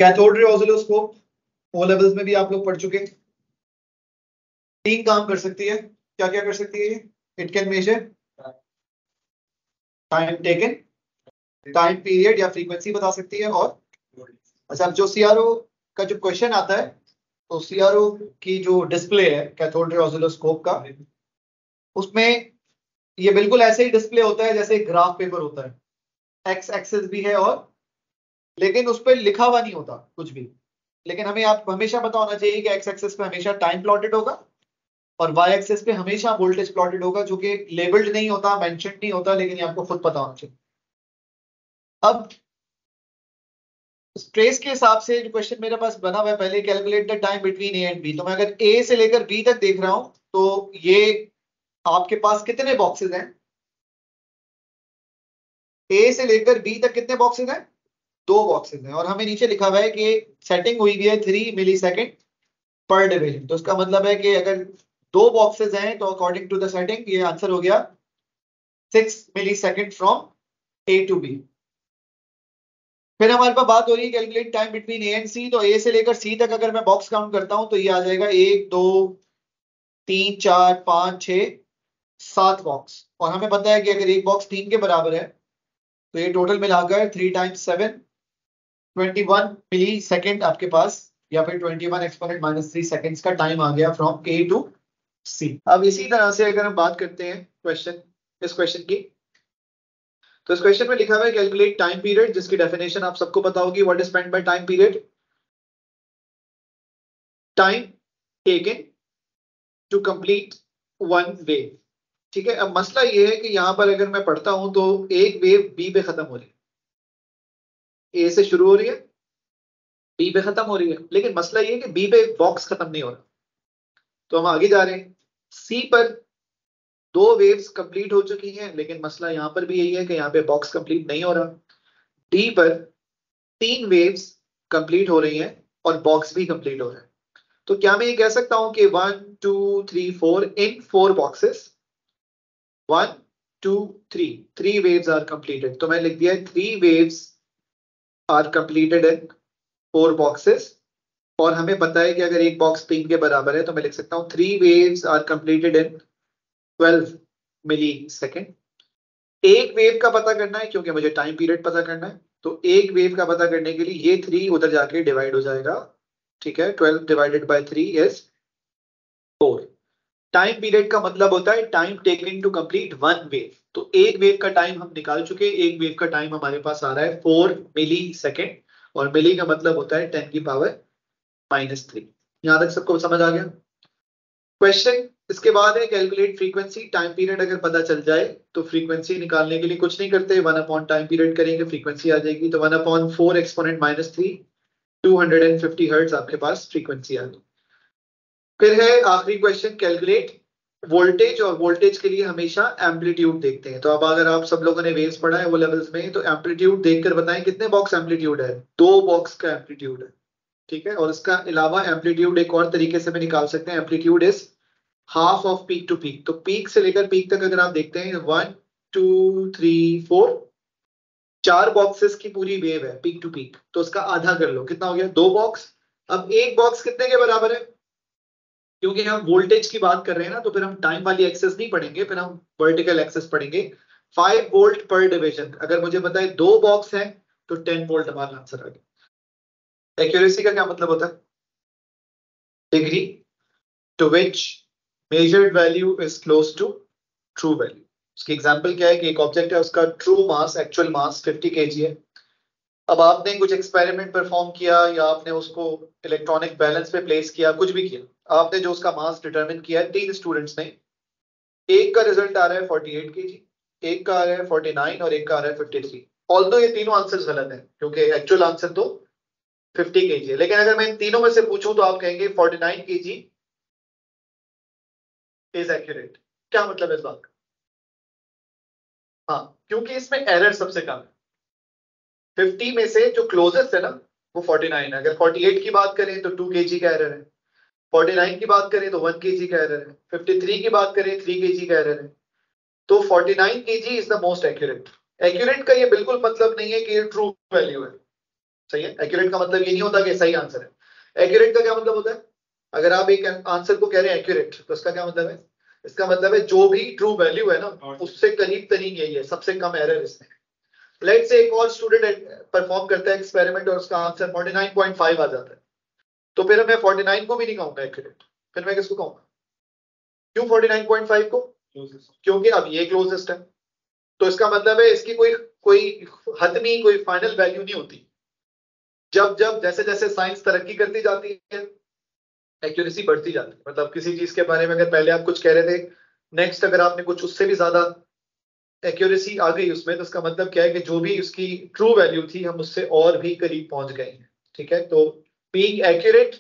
Cathode ray oscilloscope O levels में भी आप लोग पढ़ चुके। 3 काम कर सकती है, क्या क्या कर सकती है? It can measure time taken, time period या फ्रीक्वेंसी बता सकती है, और अच्छा जो सीआरओ का जो क्वेश्चन आता है, तो सीआरओ की जो डिस्प्ले है कैथोड रे ऑसिलोस्कोप का, उसमें ये बिल्कुल ऐसे ही डिस्प्ले होता है जैसे ग्राफ पेपर होता है, एक्स एक्सिस भी है, और लेकिन उस पर लिखा हुआ नहीं होता कुछ भी। लेकिन हमें आप हमेशा पता होना चाहिए कि एक्स एक्सिस पे हमेशा टाइम प्लॉटेड होगा और वाई एक्सिस पे हमेशा वोल्टेज प्लॉटेड होगा, जो कि लेबल्ड नहीं होता, मेंशन्ड नहीं होता, लेकिन ये आपको खुद पता होना चाहिए। अब ट्रेस के हिसाब से जो क्वेश्चन मेरे पास बना हुआ है, पहले calculate the time between A and B. तो मैं अगर ए से लेकर बी तक देख रहा हूं, तो ये आपके पास कितने बॉक्सेस हैं? ए से लेकर बी तक कितने बॉक्सेस हैं? 2 बॉक्सेस हैं, और हमें नीचे लिखा हुआ है कि सेटिंग हुई भी है 3 मिली सेकेंड पर डिवीजन। तो इसका मतलब है कि अगर 2 बॉक्सेस हैं तो अकॉर्डिंग टू द सेटिंग ये आंसर हो गया 6 millisecond from A to B. फिर हमारे पास बात हो रही है calculate time between A and C. तो ए से लेकर सी तक अगर मैं बॉक्स काउंट करता हूं तो ये आ जाएगा 1 2 3 4 5 6 7 बॉक्स, और हमें पता है कि अगर एक बॉक्स 3 के बराबर है तो ये टोटल मिलाकर 3 टाइम्स 7 21 मिली सेकेंड आपके पास, या फिर 21 एक्सपोनेंट माइनस 3 सेकेंड्स का टाइम आ गया फ्रॉम ए टू सी। अब इसी तरह से अगर हम बात करते हैं इस क्वेश्चन की, तो इस क्वेश्चन में लिखा हुआ है कैलकुलेट टाइम पीरियड, जिसकी डेफिनेशन आप सबको पता होगी। What is meant by time period? Time taken to complete one wave. ठीक है, अब मसला ये है कि यहां पर अगर मैं पढ़ता हूं तो एक वेव बी पे खत्म हो रही है, ए से शुरू हो रही है, बी पे खत्म हो रही है, लेकिन मसला ये है कि बी पे बॉक्स खत्म नहीं हो रहा। तो हम आगे जा रहे हैं, सी पर 2 वेव्स कंप्लीट हो चुकी हैं, लेकिन मसला यहां पर भी यही है कि यहाँ पे बॉक्स कंप्लीट नहीं हो रहा। डी पर 3 वेव्स कंप्लीट हो रही हैं और बॉक्स भी कंप्लीट हो रहा है। तो क्या मैं ये कह सकता हूं कि 1 2 3 4 in 4 boxes, 1 2 3 waves are completed. तो मैं लिख दिया 3 waves are completed in 4 boxes, और हमें पता है कि अगर एक बॉक्स 3 के बराबर है तो मैं लिख सकता हूँ 3 waves are completed in 12 millisecond. एक वेव का पता करना है क्योंकि मुझे टाइम पीरियड पता करना है, तो एक वेव का पता करने के लिए ये 3 उधर जाके डिवाइड हो जाएगा। ठीक है, 12 divided by 3 is 4। Time period का मतलब होता है time taken to complete one wave. तो एक वेव का टाइम हम निकाल चुके, एक वेव का टाइम हमारे पास आ रहा है 4 मिली सेकेंड, और मिली का मतलब होता है 10 की पावर -3। यहां तक सबको समझ आ गया? क्वेश्चन इसके बाद है कैलकुलेट फ्रीक्वेंसी। टाइम पीरियड अगर पता चल जाए तो फ्रीक्वेंसी निकालने के लिए कुछ नहीं करते, 1 अपॉन टाइम पीरियड करेंगे, फ्रीक्वेंसी आ जाएगी। तो 1 अपॉन 4 एक्सपोनेंट -3, 250 हर्ट्ज आपके पास फ्रीक्वेंसी आ गई। फिर है आखिरी क्वेश्चन, कैलकुलेट वोल्टेज, और वोल्टेज के लिए हमेशा एम्पलीट्यूड देखते हैं। तो अब अगर आप सब लोगों ने वेव्स पढ़ा है वो लेवल्स में, तो एम्पलीट्यूड देखकर बताएं कितने बॉक्स एम्पलीट्यूड है? 2 बॉक्स का एम्पलीट्यूड है। ठीक है, और इसका अलावा एम्पलीट्यूड एक और तरीके से भी निकाल सकते हैं, amplitude is half of peak to peak. तो पीक से लेकर पीक तक अगर आप देखते हैं 1 2 3 4 4 बॉक्सेस की पूरी वेव है पीक टू पीक, तो उसका आधा कर लो, कितना हो गया? 2 बॉक्स। अब एक बॉक्स कितने के बराबर है? क्योंकि हम वोल्टेज की बात कर रहे हैं ना, तो फिर हम टाइम वाली एक्सेस नहीं पढ़ेंगे, फिर हम वर्टिकल एक्सेस पढ़ेंगे। 5 वोल्ट पर डिवीजन। अगर मुझे पता है 2 बॉक्स है तो 10 वोल्ट हमारा आंसर आ गया। एक्यूरेसी का क्या मतलब होता है? Degree to which measured value is close to true value. उसकी एग्जांपल क्या है कि एक ऑब्जेक्ट है, उसका true mass, actual mass 50 kg है। अब आपने कुछ एक्सपेरिमेंट परफॉर्म किया, या आपने उसको इलेक्ट्रॉनिक बैलेंस पे प्लेस किया, कुछ भी किया, आपने जो उसका मास डिटरमिन किया है 3 स्टूडेंट्स ने, एक का रिजल्ट आ रहा है 48 kg, एक का आ रहा है 49 और एक का आ रहा है 53। ऑल्दो ये तीनों आंसर्स गलत हैं क्योंकि एक्चुअल आंसर तो 50 kg है, लेकिन अगर मैं इन तीनों में से पूछूं तो आप कहेंगे 49 kg इज एक्यूरेट। क्या मतलब है इस बात का? हाँ, क्योंकि इसमें एरर सबसे कम है। 50 में से जो क्लोजेस्ट है ना वो 49 है। अगर 48 की बात करें तो 2 kg का एरर है, 49 की बात करें तो 1 kg का एरर है, 53 की बात करें 3 kg का एरर है। तो 49 kg is the most accurate. Accurate का ये बिल्कुल मतलब नहीं है कि ये ट्रू वैल्यू है। सही है। एक्यूरेट का मतलब ये नहीं होता कि सही आंसर है। एक्यूरेट का क्या मतलब होता है? अगर आप एक आंसर को कह रहे हैं एक्यूरेट, तो इसका क्या मतलब है? इसका मतलब है जो भी ट्रू वैल्यू है ना, उससे करीब तरीन यही है, सबसे कम एरर इसमें। लेट्स से एक और स्टूडेंट परफॉर्म करता है एक्सपेरिमेंट और उसका आंसर 49.5 आ जाता है, तो फिर मैं 49 को भी नहीं कहूंगा एक्यूरेट, फिर मैं किसको कहूंगा? क्यों 49.5 को? क्योंकि अब ये क्लोजेस्ट है, तो इसका मतलब है इसकी कोई कोई हतमी कोई फाइनल वैल्यू नहीं होती। जब जब जैसे जैसे साइंस तरक्की करती जाती है, एक्यूरेसी बढ़ती जाती है। मतलब किसी चीज के बारे में अगर पहले आप कुछ कह रहे थे, नेक्स्ट अगर आपने कुछ उससे भी ज्यादा एक्यूरेसी आ गई उसमें, तो इसका मतलब क्या है कि जो भी उसकी ट्रू वैल्यू थी हम उससे और भी करीब पहुंच गए हैं। ठीक है, तो being accurate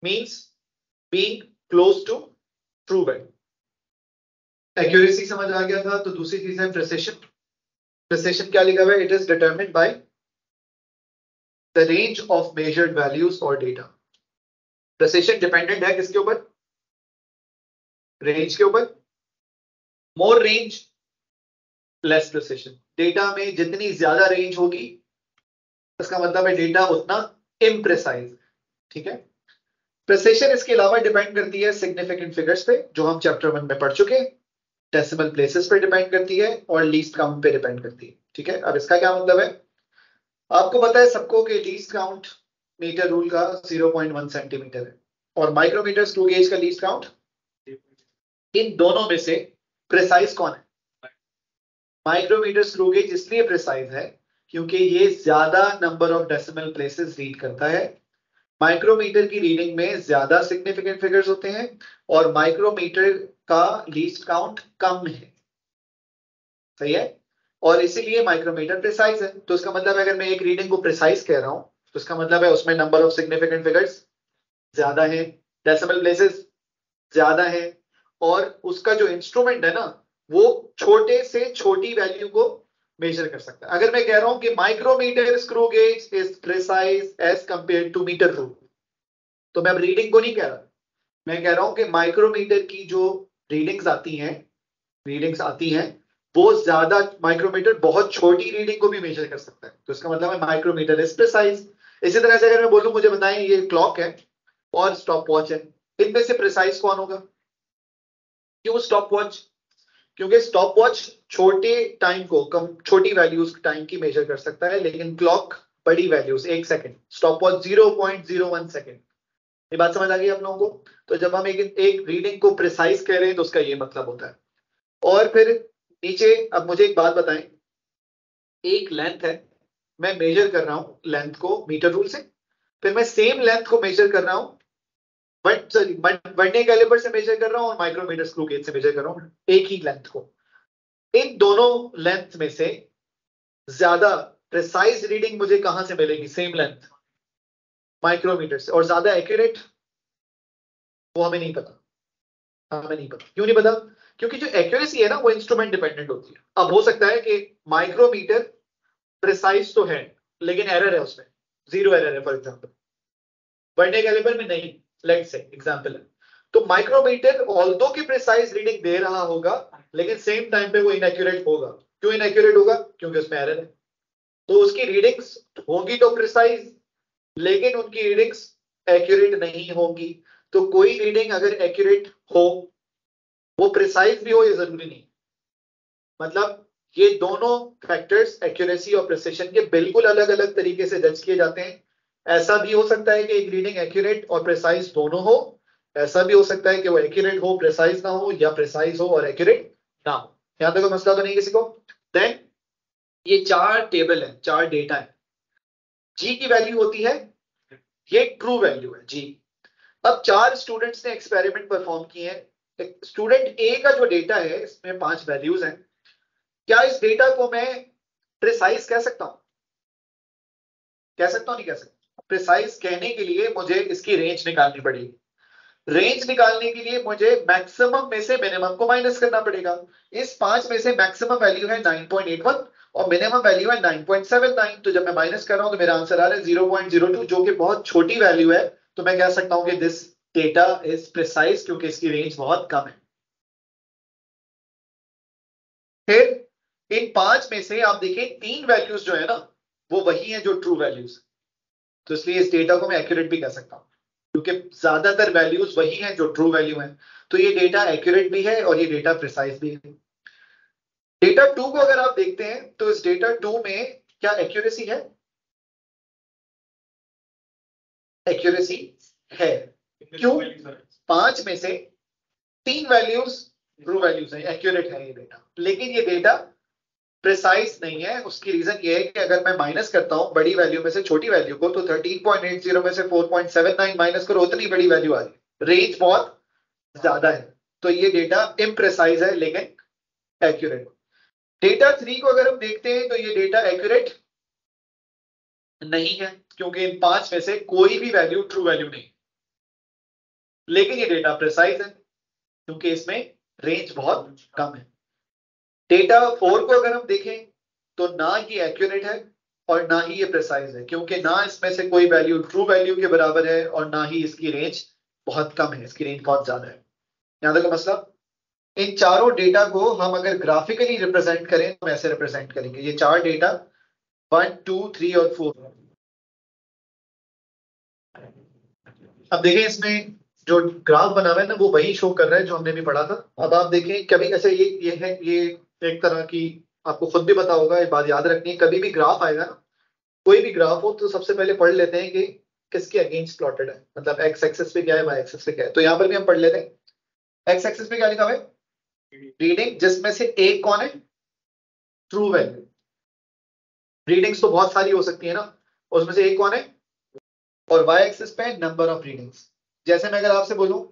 means being close to true value. Accuracy समझ आ गया था, तो दूसरी चीज है प्रिसिशन। प्रिसिशन क्या लिखा हुआ है? It is determined by the range of measured values और डेटा। प्रिसिशन डिपेंडेंट है किसके ऊपर? रेंज के ऊपर। मोर रेंज लेस प्रिसिशन। डेटा में जितनी ज्यादा रेंज होगी, इसका मतलब है डेटा उतना इम्प्रिसाइज। ठीक है। प्रिसिशन इसके अलावा डिपेंड करती है सिग्निफिकेंट फिगर्स पे, जो हम चैप्टर 1 में पढ़ चुके हैं। डेसिमल प्लेसेस पे डिपेंड करती है और लीस्ट काउंट पे डिपेंड करती है। ठीक है, अब इसका क्या मतलब है? आपको पता है सबको कि लीस्ट काउंट मीटर रूल का 0.1 सेंटीमीटर है, और माइक्रोमीटर स्क्रू गेज का लीस्ट काउंट। इन दोनों में से प्रिसाइज कौन है? माइक्रोमीटर स्क्रू गेज इसलिए प्रिसाइज है क्योंकि ये ज्यादा number of decimal places read करता है। माइक्रोमीटर की रीडिंग में ज्यादा सिग्निफिकेंट फिगर्स होते हैं, और माइक्रोमीटर का लीस्ट काउंट कम है। सही है, और इसीलिए माइक्रोमीटर प्रिसाइज है। तो इसका मतलब है अगर मैं एक रीडिंग को प्रिसाइज कह रहा हूं, तो इसका मतलब है उसमें नंबर ऑफ सिग्निफिकेंट फिगर्स ज्यादा है, डेसिमल प्लेसेस ज्यादा है, और उसका जो इंस्ट्रूमेंट है ना, वो छोटे से छोटी वैल्यू को मेजर कर सकता है। अगर मैं कह रहा हूं कि micrometer screw gauge is precise as compare to metre rule, तो मैं अब रीडिंग को नहीं कह रहा, मैं कह रहा हूं कि माइक्रोमीटर की जो रीडिंग्स आती हैं वो ज्यादा, माइक्रोमीटर बहुत छोटी रीडिंग को भी मेजर कर सकता है, तो इसका मतलब है माइक्रोमीटर इज प्रिसाइज। इसी तरह से अगर मैं बोलूं मुझे बताएं ये क्लॉक है और स्टॉप वॉच है, इनमें से प्रिसाइज कौन होगा? क्यों स्टॉप वॉच? क्योंकि स्टॉप वॉच छोटे टाइम को, कम छोटी वैल्यूज टाइम की मेजर कर सकता है, लेकिन क्लॉक बड़ी values, 1 second, stop watch 0.01 second. ये बात समझ आ गई आप लोगों को? तो जब हम एक रीडिंग को प्रिसाइज कह रहे हैं तो उसका ये मतलब होता है। और फिर नीचे अब मुझे एक बात बताएं, एक लेंथ है, मैं मेजर कर रहा हूं लेंथ को मीटर रूल से, फिर मैं सेम लेंथ को मेजर कर रहा हूं वर्नियर कैलिपर से मेजर कर रहा हूं और माइक्रोमीटर स्क्रू गेज से मेजर कर रहा हूं एक ही लेंथ को। इन दोनों लेंथ में से ज्यादा प्रिसाइज रीडिंग मुझे कहां से मिलेगी? सेम लेंथ, माइक्रोमीटर से। और ज्यादा एक्यूरेट वो हमें नहीं पता। हमें नहीं पता, क्यों नहीं पता? क्योंकि जो एक्यूरेसी है ना वो इंस्ट्रूमेंट डिपेंडेंट होती है। अब हो सकता है कि माइक्रोमीटर प्रिसाइज तो है लेकिन एरर है उसमें, 0 एरर है फॉर एग्जांपल, वर्नियर कैलिपर में नहीं। लेट्स से एग्जांपल है, तो माइक्रोमीटर ऑल्दो की प्रिसाइज रीडिंग दे रहा होगा, लेकिन सेम टाइम पे वो इनएक्यूरेट होगा। क्यों इनएक्यूरेट होगा? क्योंकि उसमें एरर है। तो उसकी रीडिंग्स होगी तो प्रिसाइज, लेकिन उनकी रीडिंग्स एक्यूरेट नहीं होगी। तो कोई रीडिंग अगर एक्यूरेट हो, वो प्रिसाइज भी हो, ये जरूरी नहीं। मतलब ये दोनों फैक्टर्स, एक्यूरेसी और प्रिसिशन के, बिल्कुल अलग अलग तरीके से जज किए जाते हैं। ऐसा भी हो सकता है कि एक रीडिंग एक्यूरेट और प्रिसाइज दोनों हो, ऐसा भी हो सकता है कि वो एक्यूरेट हो प्रिसाइज ना हो, या प्रिसाइज हो और एक्यूरेट ना हो। यहां तक कोई मसला तो नहीं किसी को? देन ये 4 टेबल है, 4 डेटा है। जी की वैल्यू होती है, ये ट्रू वैल्यू है जी। अब 4 स्टूडेंट्स ने एक्सपेरिमेंट परफॉर्म किए हैं। स्टूडेंट ए का जो डेटा है इसमें 5 वैल्यूज हैं। क्या इस डेटा को मैं प्रिसाइज कह सकता हूं? कह सकता हूं नहीं कह सकता? प्रिसाइज कहने के लिए मुझे इसकी रेंज निकालनी पड़ेगी। रेंज निकालने के लिए मुझे मैक्सिमम में से मिनिमम को माइनस करना पड़ेगा। इस 5 में से मैक्सिमम वैल्यू है 9.81 और मिनिमम वैल्यू है 9.79। तो जब मैं माइनस कर रहा हूं तो मेरा आंसर आ रहा है 0.02, जो कि बहुत छोटी वैल्यू है। तो मैं कह सकता हूं कि दिस डेटा इज प्रिसाइज, क्योंकि इसकी रेंज बहुत कम है। फिर इन 5 में से आप देखिए 3 वैल्यूज जो है ना, वो वही है जो ट्रू वैल्यूज। तो इसलिए इस डेटा को मैं एक्यूरेट भी कह सकता हूँ, क्योंकि ज्यादातर वैल्यूज वही हैं जो ट्रू वैल्यू हैं। तो ये डेटा एक्यूरेट भी है और ये डेटा प्रिसाइज भी है। डेटा 2 को अगर आप देखते हैं तो इस डेटा 2 में क्या एक्यूरेसी है? एक्यूरेसी है। क्यों? 5 में से 3 वैल्यूज ट्रू वैल्यूज है, एक्यूरेट है ये डेटा। लेकिन ये डेटा प्रिसाइज नहीं है। उसकी रीजन ये है कि अगर मैं माइनस करता हूं बड़ी वैल्यू में से छोटी वैल्यू को, तो 13.80 में से 4.79 माइनस करो, उतनी बड़ी वैल्यू आ रही। रेंज बहुत ज्यादा है। तो ये डेटा इम्प्रिसाइज है लेकिन एक्यूरेट। डेटा 3 को अगर हम देखते हैं तो ये डेटा एक्यूरेट नहीं है, क्योंकि इन 5 में से कोई भी वैल्यू ट्रू वैल्यू नहीं। लेकिन ये डेटा प्रिसाइज है क्योंकि इसमें रेंज बहुत कम है। डेटा 4 को अगर हम देखें तो ना ये एक्यूरेट है और ना ही ये प्रिसाइज है, क्योंकि ना इसमें से कोई वैल्यू ट्रू वैल्यू के बराबर है और ना ही इसकी रेंज बहुत कम है, इसकी रेंज बहुत ज्यादा है। यहां तक मतलब इन चारों डेटा को हम अगर ग्राफिकली रिप्रेजेंट करें तो ऐसे रिप्रेजेंट करेंगे। ये चार डेटा 1, 2, 3 और 4। अब देखें इसमें जो ग्राफ बना हुआ है ना, वो वही शो कर रहा है जो हमने भी पढ़ा था। अब आप देखें कभी ऐसे ये है, ये एक तरह की आपको खुद भी पता होगा, ये बात याद रखनी है। कभी भी ग्राफ आएगा ना, कोई भी ग्राफ हो, तो सबसे पहले पढ़ लेते हैं कि किसके अगेंस्ट प्लॉटेड है, मतलब एक्स एक्सिस पे क्या है, वाई एक्सिस पे क्या है। तो यहाँ पर भी हम पढ़ लेते हैं। एक्स एक्सिस पे क्या लिखा हुआ है? रीडिंग, जिसमें से एक कौन है? True value. रीडिंग्स तो बहुत सारी हो सकती है ना, उसमें से एक कौन है? और वाई एक्सिस पे नंबर ऑफ रीडिंग्स। जैसे मैं अगर आपसे बोलूं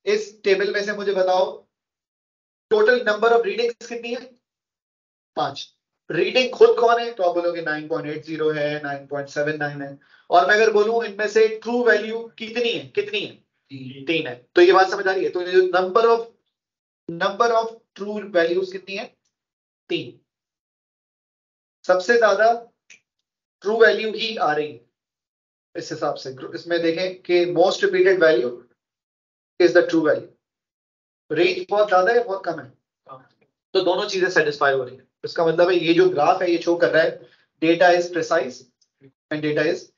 इस टेबल में से मुझे बताओ टोटल नंबर ऑफ रीडिंग्स कितनी है? 5। रीडिंग खुद कौन है? तो आप बोलोगे 9.80 है, 9.79 है। और मैं अगर बोलूं इनमें से ट्रू वैल्यू कितनी है? कितनी है? 3 है। तो ये बात समझ आ रही है? तो ये नंबर ऑफ ट्रू वैल्यूज कितनी है? 3। सबसे ज्यादा ट्रू वैल्यू ही आ रही है इस हिसाब से। इसमें देखें कि most repeated value is the true value. Range बहुत ज्यादा है, बहुत कम है, तो दोनों चीजें सेटिस्फाई हो रही है। इसका मतलब है ये जो ग्राफ है ये शो कर रहा है data is precise and data is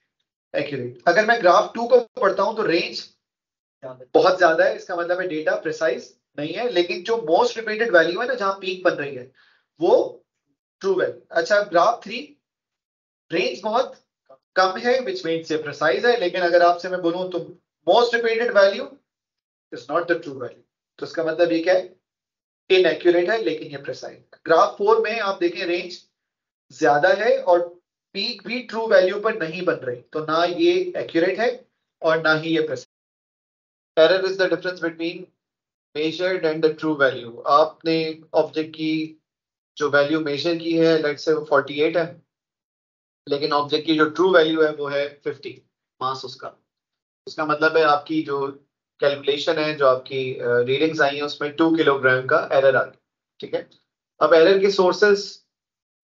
accurate. अगर मैं ग्राफ 2 को पढ़ता हूं तो रेंज बहुत ज्यादा है, इसका मतलब है डेटा प्रिसाइज नहीं है। लेकिन जो मोस्ट रिपीटेड वैल्यू है ना, जहां पीक बन रही है, वो ट्रू वैल्यू। अच्छा, ग्राफ 3 रेंज बहुत कम है, विच मीन्स ये प्रिसाइज है। लेकिन अगर आपसे मैं बोलूं तो most repeated value is not the true value. तो इसका मतलब ये क्या है? इनएक्यूरेट है लेकिन ये प्रिसाइज। ग्राफ 4 में आप देखें रेंज ज्यादा है और पीक भी ट्रू वैल्यू पर नहीं बन रही, तो ना ये एक्यूरेट है और ना ही ये precise. Error is the difference between measured and the true value. आपने ऑब्जेक्ट की जो वैल्यू मेजर की है, लेट्स से 48 है, लेकिन ऑब्जेक्ट की जो ट्रू वैल्यू है वो है 50 मास उसका। उसका मतलब है आपकी जो कैलकुलेशन है, जो आपकी रीडिंग्स आई है, उसमें 2 किलोग्राम का एरर आ गया। ठीक है। अब एरर की सोर्सेस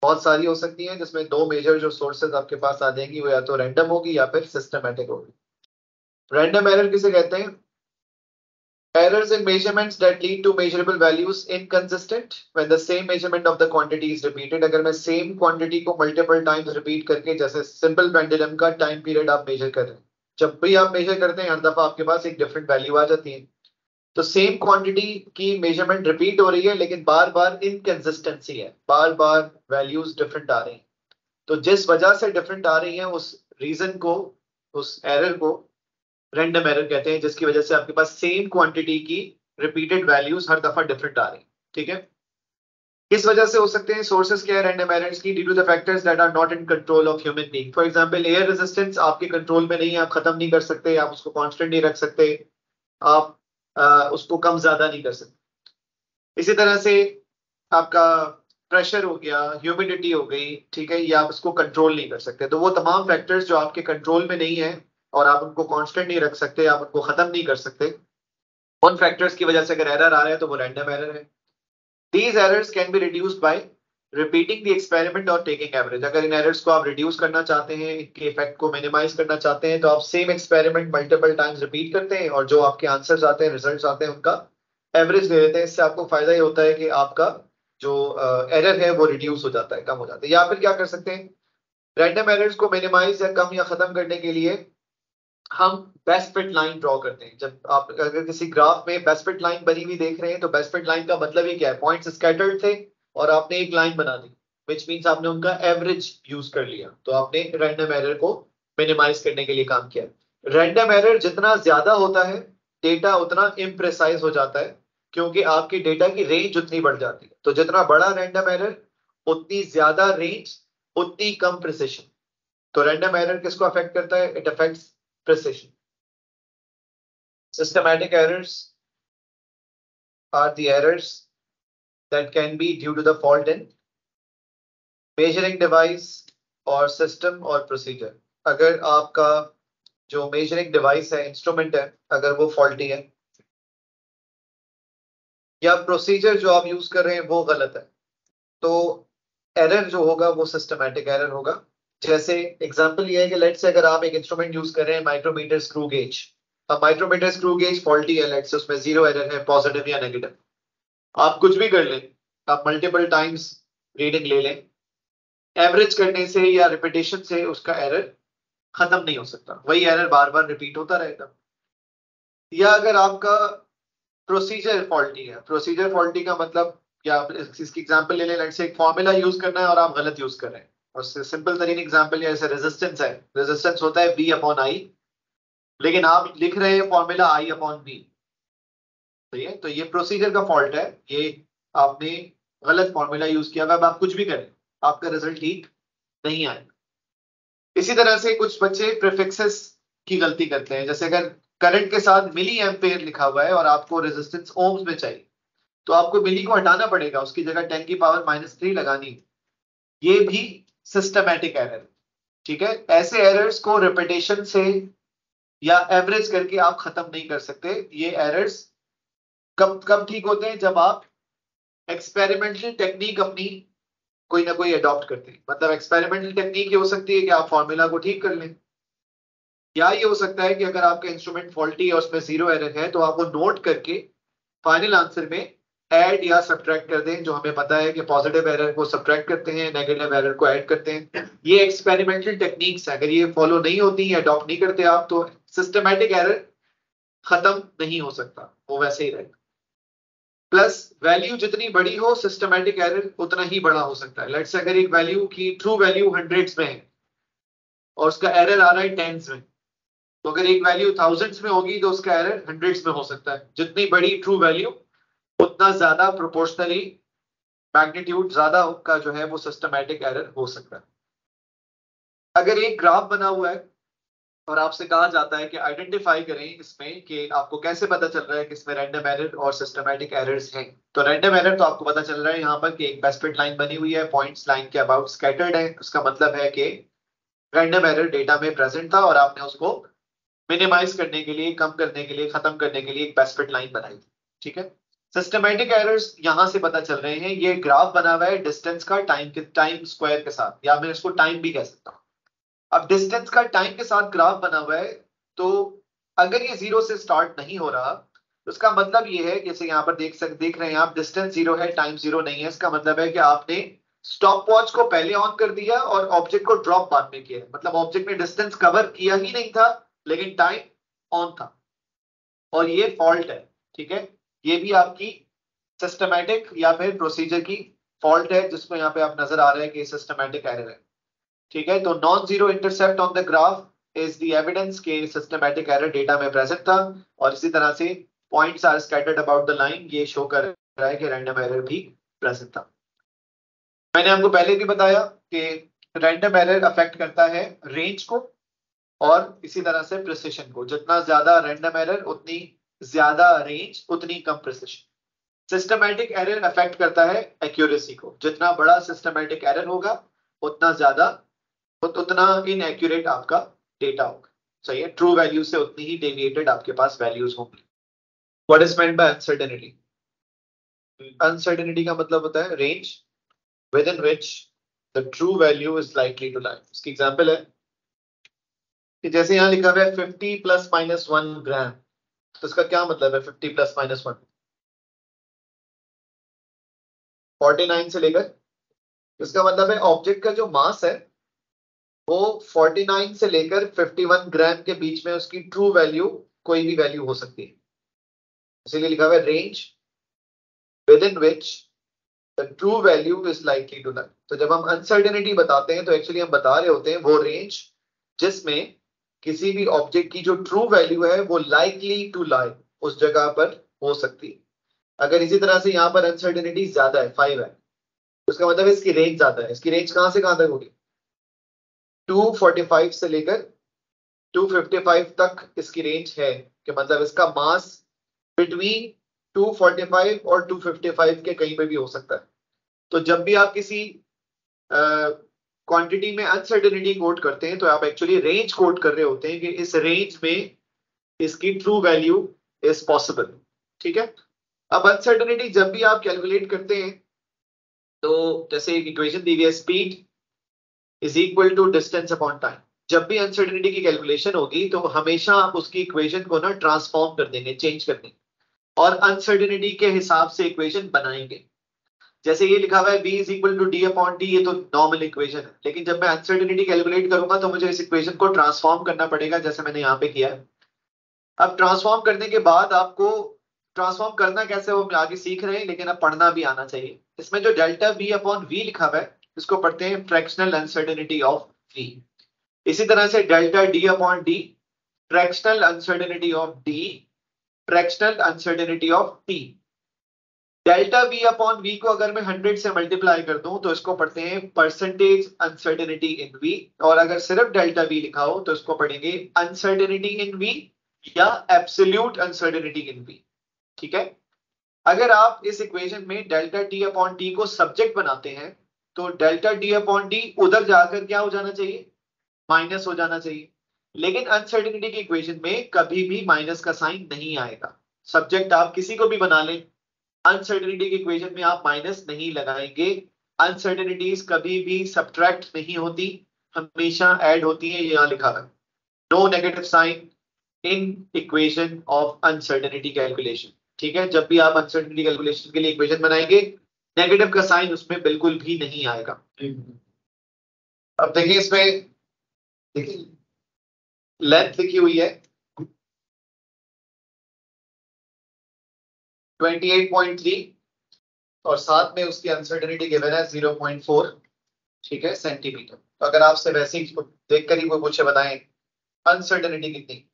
बहुत सारी हो सकती हैं, जिसमें दो मेजर जो सोर्सेज आपके पास आ जाएंगी, वो या तो रैंडम होगी या फिर सिस्टमैटिक होगी। रैंडम एरर किसे कहते हैं? Errors in measurements that lead to measurable values inconsistent when the same measurement of the quantity is repeated। अगर मैं same quantity को multiple times repeat करके, जैसे simple pendulum का time period आप measure कर रहे हैं, जब भी आप measure करते हैं हर दफा आपके पास एक different value आ जाती है। तो सेम क्वांटिटी की मेजरमेंट रिपीट हो रही है, लेकिन बार बार इनकंसिस्टेंसी है, बार बार वैल्यूज डिफरेंट आ रही हैं। तो जिस वजह से डिफरेंट आ रही हैं, उस रीजन को, उस एरर को रैंडम एरर कहते हैं, जिसकी वजह से आपके पास सेम क्वांटिटी की रिपीटेड वैल्यूज हर दफा डिफरेंट आ रही हैं। ठीक है। किस वजह से हो सकते हैं? सोर्सेस क्या है रैंडम एरर्स की? Due to the factors that are not in control of human being. For example air resistance आपके कंट्रोल में नहीं है, आप खत्म नहीं कर सकते, आप उसको कांस्टेंट नहीं रख सकते, आप उसको कम ज्यादा नहीं कर सकते। इसी तरह से आपका प्रेशर हो गया, ह्यूमिडिटी हो गई, ठीक है, ये आप इसको कंट्रोल नहीं कर सकते। तो वो तमाम फैक्टर्स जो आपके कंट्रोल में नहीं है और आप उनको कांस्टेंट नहीं रख सकते, आप उनको खत्म नहीं कर सकते, उन फैक्टर्स की वजह से अगर एरर आ रहा है तो वो रैंडम एरर है। These errors can be reduced by repeating the experiment और taking average। अगर इन एरर्स को आप रिड्यूस करना चाहते हैं, इनके इफेक्ट को मिनिमाइज करना चाहते हैं, तो आप same experiment multiple times repeat करते हैं और जो आपके आंसर्स आते हैं, रिजल्ट्स आते हैं, उनका एवरेज ले लेते हैं। इससे आपको फायदा ये होता है कि आपका जो एरर है वो रिड्यूस हो जाता है, कम हो जाता है। या फिर क्या कर सकते हैं, रैंडम एरर्स को मिनिमाइज या कम या खत्म करने के लिए हम बेस्ट फिट लाइन ड्रॉ करते हैं। जब आप अगर किसी ग्राफ में बेस्ट फिट लाइन बनी हुई देख रहे हैं तो बेस्ट फिट लाइन का मतलब ही क्या है, पॉइंट्स स्कैटर्ड थे और आपने एक लाइन बना दी, विच मींस आपने उनका एवरेज यूज कर लिया, तो आपने रैंडम एरर को मिनिमाइज करने के लिए काम किया। रैंडम एरर जितना ज्यादा होता है डेटा उतना इम्प्रेसाइज हो जाता है, क्योंकि आपकी डेटा की रेंज उतनी बढ़ जाती है। तो जितना बड़ा रैंडम एरर उतनी ज्यादा रेंज, उतनी कम प्रिसिशन। तो रैंडम एरर किसको अफेक्ट करता है? It affects precision. Systematic errors are the errors that can be due to the fault in measuring device और system और procedure। अगर आपका जो measuring device है, instrument है, अगर वो faulty है या procedure जो आप use कर रहे हैं वो गलत है, तो error जो होगा वो systematic error होगा। जैसे एग्जांपल ये है कि लेट्स से अगर आप एक इंस्ट्रूमेंट यूज कर रहे हैं माइक्रोमीटर स्क्रू गेज, अब माइक्रोमीटर स्क्रू गेज फॉल्टी है, लेट्स से उसमें जीरो एरर है, पॉजिटिव या नेगेटिव। आप कुछ भी कर लें, आप मल्टीपल टाइम्स रीडिंग ले लें, एवरेज करने से या रिपीटेशन से उसका एरर खत्म नहीं हो सकता, वही एरर बार बार रिपीट होता रहेगा। या अगर आपका प्रोसीजर फॉल्टी है, प्रोसीजर फॉल्टी का मतलब, या इसकी एग्जांपल ले लें, लेट्स से एक फॉर्मूला यूज करना है और आप गलत यूज कर रहे हैं। और सिंपल तरीन एग्जांपल जैसे रेजिस्टेंस है, रेजिस्टेंस होता है V अपॉन I, लेकिन आप लिख रहे हैं फॉर्मूला I अपॉन V। सही है, तो ये प्रोसीजर का फॉल्ट है, ये आपने गलत फॉर्मूला यूज किया। अब आप कुछ भी करें आपका रिजल्ट ठीक नहीं आएगा। इसी तरह से कुछ बच्चे प्रीफिक्सेस की गलती करते हैं, जैसे अगर करंट के साथ मिली एम्पेयर लिखा हुआ है और आपको रेजिस्टेंस ओम्स में चाहिए, तो आपको मिली को हटाना पड़ेगा, उसकी जगह 10 की पावर -3 लगानी है। ये भी सिस्टमैटिक एरर, ठीक है। ऐसे एरर्स को रिपीटेशन से या एवरेज करके आप खत्म नहीं कर सकते। ये एरर्स कब कब ठीक होते हैं? जब आप एक्सपेरिमेंटल टेक्निक अपनी कोई ना कोई अडॉप्ट करते हैं। मतलब एक्सपेरिमेंटल टेक्निक ये हो सकती है कि आप फॉर्मूला को ठीक कर लें, या ये हो सकता है कि अगर आपका इंस्ट्रूमेंट फॉल्टी है, उसमें जीरो एरर है, तो आप वो नोट करके फाइनल आंसर में ऐड या सब्ट्रैक्ट कर दें। जो हमें पता है कि पॉजिटिव एरर को सब्ट्रैक्ट करते हैं, नेगेटिव एरर को ऐड करते हैं। ये एक्सपेरिमेंटल टेक्निक्स है, अगर ये फॉलो नहीं होती या अडॉप्ट नहीं करते आप, तो सिस्टमैटिक एरर खत्म नहीं हो सकता, वो वैसे ही रहेगा। प्लस वैल्यू जितनी बड़ी हो सिस्टमैटिक एरर उतना ही बड़ा हो सकता है। लेट्स से अगर एक वैल्यू की ट्रू वैल्यू हंड्रेड्स में है और उसका एरर आ रहा है टेंस में, तो अगर एक वैल्यू थाउजेंड्स में होगी तो उसका एरर हंड्रेड्स में हो सकता है। जितनी बड़ी ट्रू वैल्यू उतना ज्यादा प्रोपोर्शनली मैग्नीट्यूड ज्यादा का जो है वो सिस्टमैटिक एरर हो सकता है। अगर एक ग्राफ बना हुआ है और आपसे कहा जाता है कि आइडेंटिफाई करें इसमें कि आपको कैसे पता चल रहा है कि इसमें रैंडम एरर और सिस्टमैटिक एरर्स हैं, तो रैंडम एरर तो आपको पता चल रहा है यहाँ पर कि एक बेस्ट फिट लाइन बनी हुई है, पॉइंट्स लाइन के अबाउट स्कैटर्ड है, उसका मतलब है कि रैंडम एरर डेटा में प्रेजेंट था और आपने उसको मिनिमाइज करने के लिए, कम करने के लिए, खत्म करने के लिए एक बेस्ट फिट लाइन बनाई थी, ठीक है। सिस्टमैटिक एरर्स यहां से पता चल रहे हैं। ये ग्राफ बना हुआ है डिस्टेंस का टाइम स्क्वायर के साथ, या मैं इसको टाइम भी कह सकता हूँ। अब डिस्टेंस का टाइम के साथ ग्राफ बना हुआ है, तो अगर ये जीरो से स्टार्ट नहीं हो रहा तो उसका मतलब ये है, जैसे यहाँ पर देख रहे हैं आप, डिस्टेंस जीरो है, टाइम जीरो नहीं है। इसका मतलब है कि आपने स्टॉप वॉच को पहले ऑन कर दिया और ऑब्जेक्ट को ड्रॉप बाद में किया, मतलब ऑब्जेक्ट ने डिस्टेंस कवर किया ही नहीं था लेकिन टाइम ऑन था, और ये फॉल्ट है, ठीक है। ये भी आपकी सिस्टमैटिक या फिर प्रोसीजर की फॉल्ट है, जिसको यहाँ पे आप नजर आ रहा है कि सिस्टमैटिक एरर है, ठीक है। तो non zero intercept on the graph is the evidence के सिस्टमैटिक एरर डेटा में प्रेजेंट था, और इसी तरह से points are scattered about the line, ये शो कर रहा है कि रैंडम एरर भी प्रेजेंट था। मैंने आपको पहले भी बताया कि रैंडम एरर अफेक्ट करता है रेंज को और इसी तरह से प्रिसिशन को। जितना ज्यादा रैंडम एरर उतनी ज्यादा रेंज, उतनी कम प्रिसिशन। सिस्टमैटिक एरर अफेक्ट करता है एक्यूरेसी को। जितना बड़ा सिस्टमैटिक एरर होगा उतना ज्यादा, उतना इनएक्यूरेट आपका डेटा होगा, सही है। ट्रू वैल्यू से उतनी ही डेविएटेड आपके पास वैल्यूज होंगी। What is meant by uncertainty? Uncertainty का मतलब होता है range within which the true value is likely to lie. इसकी एग्जांपल है कि जैसे यहाँ लिखा हुआ है 50 प्लस माइनस 1 ग्राम, तो इसका क्या मतलब है 50 प्लस माइनस 1? 49 से लेकर, इसका मतलब है ऑब्जेक्ट का जो मास है वो 49 से लेकर 51 ग्राम के बीच में उसकी ट्रू वैल्यू कोई भी वैल्यू हो सकती है, इसीलिए लिखा हुआ है range within which the true value is likely to lie. तो जब हम अनसर्टेनिटी बताते हैं तो एक्चुअली हम बता रहे होते हैं वो रेंज जिसमें किसी भी ऑब्जेक्ट की जो ट्रू वैल्यू है वो लाइकली टू लाई उस जगह पर हो सकती है। अगर इसी तरह से यहाँ पर अनसर्टेनिटी ज्यादा है, 5 है, उसका मतलब इसकी रेंज ज्यादा है। इसकी रेंज कहां से कहां तक होगी? 245 से लेकर 255 तक इसकी रेंज है, कि मतलब इसका मास बिटवीन 245 और 255 के कहीं पे भी हो सकता है। तो जब भी आप किसी क्वांटिटी में अनसर्टेनिटी कोट करते हैं तो आप एक्चुअली रेंज कोट कर रहे होते हैं कि इस रेंज में इसकी ट्रू वैल्यू इज पॉसिबल। ठीक है। अब अनसर्टेनिटी जब भी आप कैलकुलेट करते हैं तो जैसे एक इक्वेशन दी गई है, speed is equal to distance upon time. जब भी अनसर्टेनिटी की कैलकुलेशन होगी तो हमेशा आप उसकी इक्वेशन को ना ट्रांसफॉर्म कर देंगे, चेंज कर देंगे और अनसर्टेनिटी के हिसाब से इक्वेशन बनाएंगे। जैसे ये लिखा हुआ है v is equal to D upon T, ये तो नॉर्मल इक्वेशन है, लेकिन जब मैं अनसर्टेनिटी कैलकुलेट करूंगा तो मुझे इस इक्वेशन को ट्रांसफॉर्म करना पड़ेगा, जैसे मैंने यहाँ पे किया है। अब ट्रांसफॉर्म करने के बाद आपको ट्रांसफॉर्म करना कैसे वो हम आगे सीख रहे हैं, लेकिन अब पढ़ना भी आना चाहिए। इसमें जो डेल्टा v अपॉन v लिखा हुआ है इसको पढ़ते हैं फ्रैक्शनल अनसर्टेनिटी ऑफ v। इसी तरह से delta d upon d fractional uncertainty of d, fractional uncertainty of t। Delta v upon v को अगर मैं 100 से मल्टीप्लाई कर दूं तो इसको पढ़ते हैं परसेंटेज अनसर्टेनिटी इन v, और अगर सिर्फ डेल्टा v लिखा हो तो इसको पढ़ेंगे अनसर्टेनिटी इन v या एब्सोल्यूट अनसर्टेनिटी इन v। ठीक है। अगर आप इस इक्वेशन में डेल्टा t अपॉन t को सब्जेक्ट बनाते हैं तो डेल्टा t अपॉन t उधर जाकर क्या हो जाना चाहिए? माइनस हो जाना चाहिए। लेकिन अनसर्टेनिटी की इक्वेशन में कभी भी माइनस का साइन नहीं आएगा। सब्जेक्ट आप किसी को भी बना लें, अनसर्टेनिटी की इक्वेशन में आप माइनस नहीं लगाएंगे। अनसर्टेनिटीज कभी भी सब्ट्रैक्ट नहीं होती, हमेशा ऐड होती है। यहाँ लिखा है no negative sign in equation of uncertainty calculation. ठीक है। जब भी आप अनसर्टेनिटी कैलकुलेशन के लिए इक्वेशन बनाएंगे नेगेटिव का साइन उसमें बिल्कुल भी नहीं आएगा। अब देखिए इसमें देखिए लेंथ लिखी हुई है 28.3 और साथ में उसकी अनसर्टेनिटी गिवन है 0.4। ठीक है, सेंटीमीटर। तो अगर आपसे वैसे ही देखकर ही कोई पूछे बताएं अनसर्टेनिटी कितनी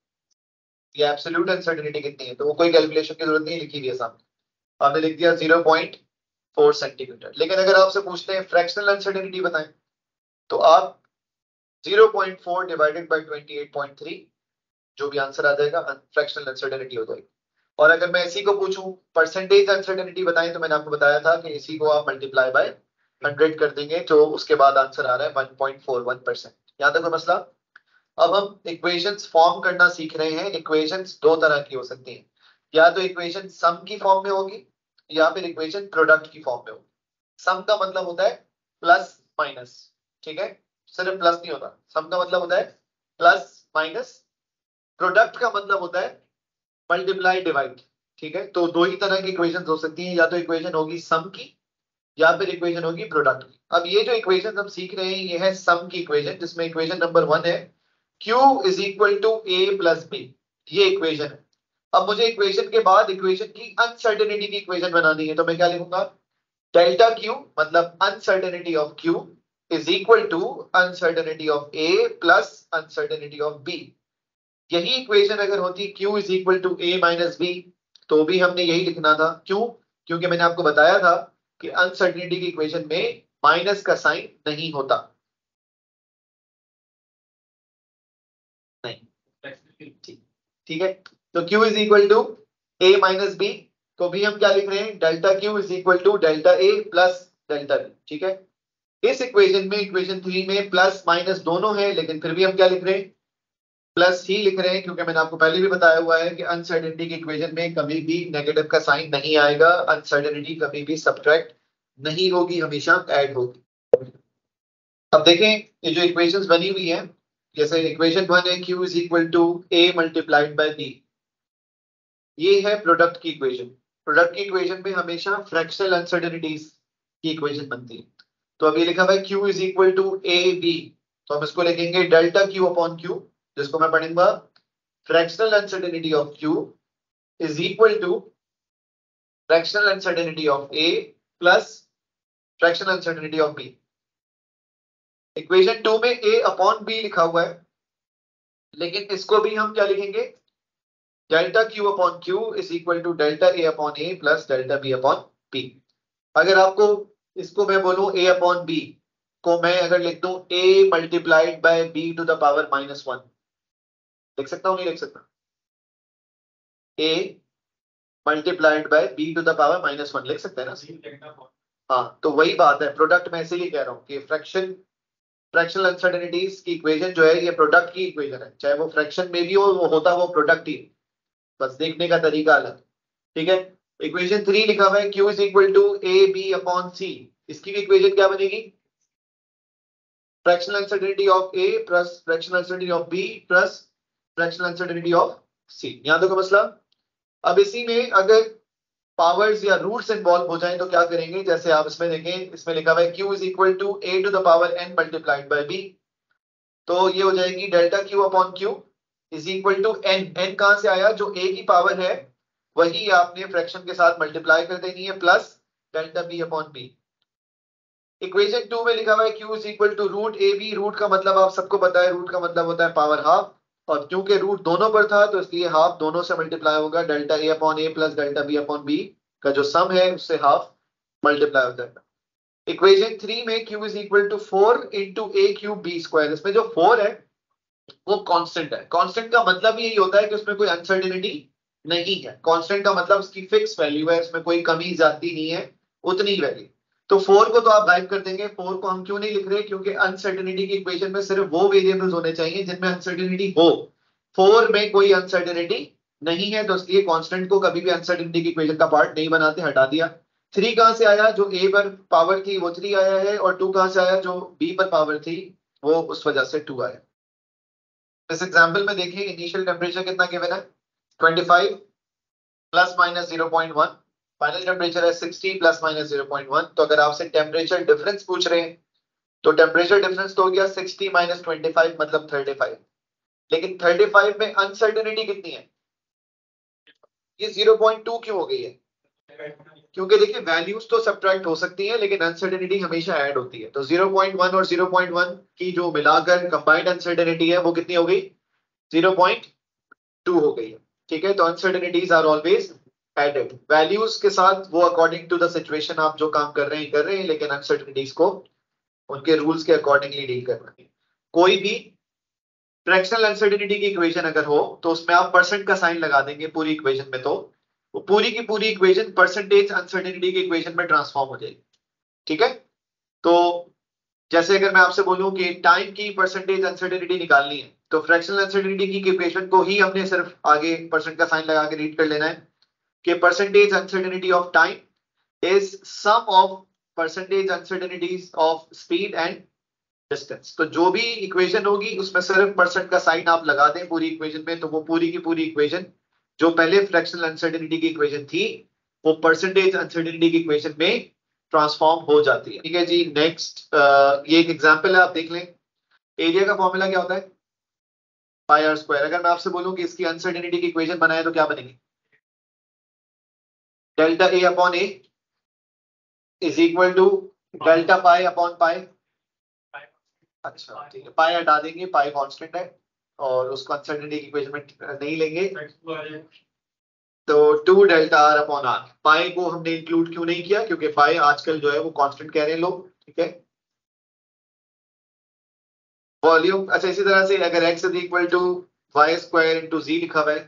या एब्सोल्यूट अनसर्टेनिटी कितनी है, तो वो कोई कैलकुलेशन की जरूरत नहीं, लिखी हुई है सामने, आपने लिख दिया 0.4 सेंटीमीटर। लेकिन अगर आपसे पूछते हैं फ्रैक्शनल अनसर्टेनिटी बताएं तो आप 0.4 डिवाइडेड बाय 28.3 जो भी आंसर आ जाएगा फ्रैक्शनल अनसर्टेनिटी हो जाएगी। और अगर मैं इसी को पूछूं परसेंटेज अनसर्टेनिटी बताएं तो मैंने आपको बताया था कि इसी को आप मल्टीप्लाई बाय 100 कर देंगे तो उसके बाद आंसर आ रहा है 1.41%। यहाँ तक कोई मसला? अब हम इक्वेशंस फॉर्म करना सीख रहे हैं। इक्वेशंस दो तरह की हो सकती हैं, या तो इक्वेशन सम की फॉर्म में होगी या फिर इक्वेशन प्रोडक्ट की फॉर्म में होगी। सम का मतलब होता है प्लस माइनस। ठीक है, सिर्फ प्लस नहीं होता। सम का मतलब होता है प्लस माइनस, प्रोडक्ट का मतलब होता है मल्टीप्लाई डिवाइड। ठीक है, तो दो ही तरह की इक्वेशन हो सकती हैं, या तो इक्वेशन होगी सम की या फिर इक्वेशन होगी प्रोडक्ट की। अब ये जो इक्वेशन हम सीख रहे हैं ये है सम की इक्वेशन, जिसमें इक्वेशन नंबर 1 है Q is equal to A plus B. ये इक्वेशन है। अब मुझे इक्वेशन के बाद इक्वेशन की अनसर्टेनिटी की इक्वेशन बनानी है, तो मैं क्या लिखूंगा? डेल्टा Q मतलब uncertainty of Q is equal to uncertainty of A plus uncertainty of B। यही इक्वेशन अगर होती Q is equal to A minus B तो भी हमने यही लिखना था। क्यों? क्योंकि मैंने आपको बताया था कि अनसर्टेनिटी की इक्वेशन में माइनस का साइन नहीं होता। नहीं, ठीक है। तो Q is equal to A minus B, तो भी हम क्या लिख रहे हैं? Delta Q is equal to delta A plus delta B। ठीक है, इस इक्वेशन में इक्वेशन 3 में प्लस माइनस दोनों है, लेकिन फिर भी हम क्या लिख रहे हैं? प्लस ही लिख रहे हैं, क्योंकि मैंने आपको पहले भी बताया हुआ है कि अनसर्टेनिटी की इक्वेशन में कभी भी नेगेटिव का साइन नहीं आएगा। अनसर्टेनिटी कभी भी सब्ट्रैक्ट नहीं होगी, हमेशा ऐड होगी। अब देखें ये जो इक्वेशंस बनी हुई है, जैसे इक्वेशन 1 है Q is equal to A multiplied by B, ये है प्रोडक्ट की इक्वेशन। प्रोडक्ट की इक्वेशन में हमेशा फ्रैक्शनल अनसर्टेनिटीज की इक्वेशन बनती है। तो अब ये लिखा हुआ है Q is equal to A B, तो हम इसको लिखेंगे डेल्टा क्यू अपॉन क्यू, जिसको मैं पढ़ूंगा fractional uncertainty of Q is equal to fractional uncertainty of A plus fractional uncertainty of B. Equation 2 में a अपॉन b लिखा हुआ है, लेकिन इसको भी हम क्या लिखेंगे, delta Q upon Q is equal to delta a upon A plus delta b upon b। अगर आपको इसको मैं बोलूं a अपॉन b को मैं अगर लिख दूं a multiplied by b to the power -1, लिख सकता हूं नहीं लिख सकता? a multiplied by b to the power -1 लिख सकते हैं ना? हाँ, तो वही बात है, प्रोडक्ट में इसीलिए कह रहा हूँ कि फ्रैक्शनल अनसर्टेनिटीज की इक्वेशन जो है ये प्रोडक्ट की इक्वेशन है, चाहे वो फ्रैक्शन में भी हो, वो होता वो प्रोडक्ट ही, बस देखने का तरीका अलग। ठीक है, इक्वेशन 3 लिखा हुआ है q is equal to A B upon C. इसकी भी इक्वेशन क्या बनेगी, fractional uncertainty of a plus fractional uncertainty of b plus fractional uncertainty of c। यहां तक का मसला। अब इसी में अगर पावर्स या रूट्स इन्वॉल्व हो जाए तो क्या करेंगे, जैसे आप इसमें देखें, इसमें लिखा हुआ है q is equal to a to the power n multiplied by b, तो ये हो जाएगी delta q upon q is equal to n। n कहां से आया, जो a की पावर है वही आपने फ्रैक्शन के साथ मल्टीप्लाई कर देनी है, plus delta b upon b। Equation 2 में लिखा हुआ है q is equal to root A B. Root का मतलब आप सबको पता है, रूट का मतलब होता है पावर हाफ, और क्योंकि रूट दोनों पर था तो इसलिए हाफ दोनों से मल्टीप्लाई होगा, delta a upon a plus delta b upon b का जो सम है उससे हाफ मल्टीप्लाई हो जाएगा। इक्वेशन 3 में q is equal to 4 into A cube B square. इसमें जो 4 है वो कांस्टेंट है। कांस्टेंट का मतलब यही होता है कि उसमें कोई अनसर्टेनिटी नहीं है। कांस्टेंट का मतलब उसकी फिक्स वैल्यू है, इसमें कोई कमी ज्यादा नहीं है, उतनी ही वैल्यू। तो 4 को तो आप गायब कर देंगे। 4 को हम क्यों नहीं लिख रहे, क्योंकि अनसर्टेनिटी की इक्वेशन में सिर्फ वो वेरिएबल्स होने चाहिए जिनमें अनसर्टेनिटी हो। 4 में कोई अनसर्टेनिटी नहीं है, तो इसलिए कांस्टेंट को कभी भी अनसर्टेनिटी की इक्वेशन का पार्ट नहीं बनाते, हटा दिया। 3 कहां से आया, जो a पर पावर थी वो 3 आया है, और 2 कहां से आया, जो b पर पावर थी वो उस वजह से 2 आया। इस एग्जांपल में देखिए इनिशियल टेम्परेचर कितना गिवन है, 25 प्लस माइनस 0.1, फाइनल टेम्परेचर है 60 प्लस माइनस 0.1। तो अगर आपसे टेम्परेचर डिफरेंस पूछ रहे हैं तो टेम्परेचर डिफरेंस तो हो गया 60 माइनस 25 मतलब 35, लेकिन 35 में अनसर्टेनिटी कितनी है, ये 0.2 क्यों हो गई है, क्योंकि देखिए वैल्यूज तो सब्ट्रैक्ट हो सकती हैं लेकिन अनसर्टेनिटी हमेशा ऐड होती है। तो 0.1 और 0.1 की जो मिलाकर कंबाइंड अनसर्टेनिटी है वो कितनी हो गई, 0.2 हो गई है। ठीक है, तो uncertainties are always added values के साथ, वो अकॉर्डिंग टू द सिचुएशन आप जो काम कर रहे हैं, लेकिन अनसर्टेनिटीज को उनके रूल्स के अकॉर्डिंगली डील करना है। कोई भी फ्रैक्शनल अनसर्टेनिटी की इक्वेशन अगर हो तो उसमें आप परसेंट का साइन लगा देंगे पूरी इक्वेशन में, तो वो पूरी की पूरी इक्वेशन परसेंटेज अनसर्टेनिटी की इक्वेशन में ट्रांसफॉर्म हो जाएगी। ठीक है, तो जैसे अगर मैं आपसे बोलूं कि टाइम की परसेंटेज अनसर्टेनिटी निकालनी है, तो फ्रैक्शनल अनसर्टेनिटी की इक्वेशन को ही हमने सिर्फ आगे परसेंट का साइन लगा के रीड कर लेना है कि percentage uncertainty of time is sum of percentage uncertainties of speed and distance. तो जो भी इक्वेशन होगी उसमें सिर्फ परसेंट का साइन आप लगा दें पूरी इक्वेशन में, तो वो पूरी की पूरी इक्वेशन जो पहले फ्रैक्शनल अनसर्टेनिटी की इक्वेशन थी वो परसेंटेज अनसर्टेनिटी की इक्वेशन में ट्रांसफॉर्म हो जाती है। ठीक है जी, नेक्स्ट ये एक एग्जांपल है, आप देख लें। एरिया का फॉर्मूला क्या होता है, पाई आर स्क्वायर। अगर मैं आपसे बोलूं कि इसकी अनसर्टेनिटी की इक्वेशन बनाए तो क्या बनेगी, delta A upon A is equal to delta pi upon pi. अच्छा ठीक है, पाई हटा देंगे, पाई कांस्टेंट है और उसको अनसर्टेनिटी की इक्वेशन में नहीं लेंगे, तो 2 डेल्टा आर अपॉन आर। पाई को हमने इंक्लूड क्यों नहीं किया, क्योंकि पाई आजकल जो है वो कांस्टेंट कह रहे हैं लोग। ठीक है, वॉल्यूम। अच्छा, इसी तरह से अगर x is equal to Y square into G लिखा हुआ है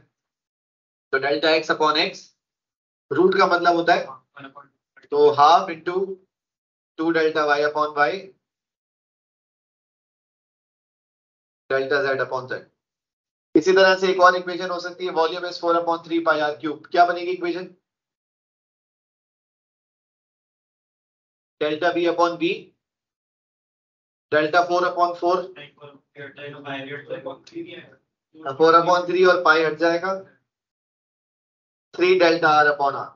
तो delta x upon x, root का मतलब होता है तो half into 2 delta y upon y delta z upon z। इसी तरह से एक और इक्वेशन हो सकती है, volume is 4 upon 3 pi r cube. क्या बनेगी equation, delta b upon b delta 4 upon 4 4 upon 3 और पाई हट जाएगा 3 डेल्टा आर अपॉन आर।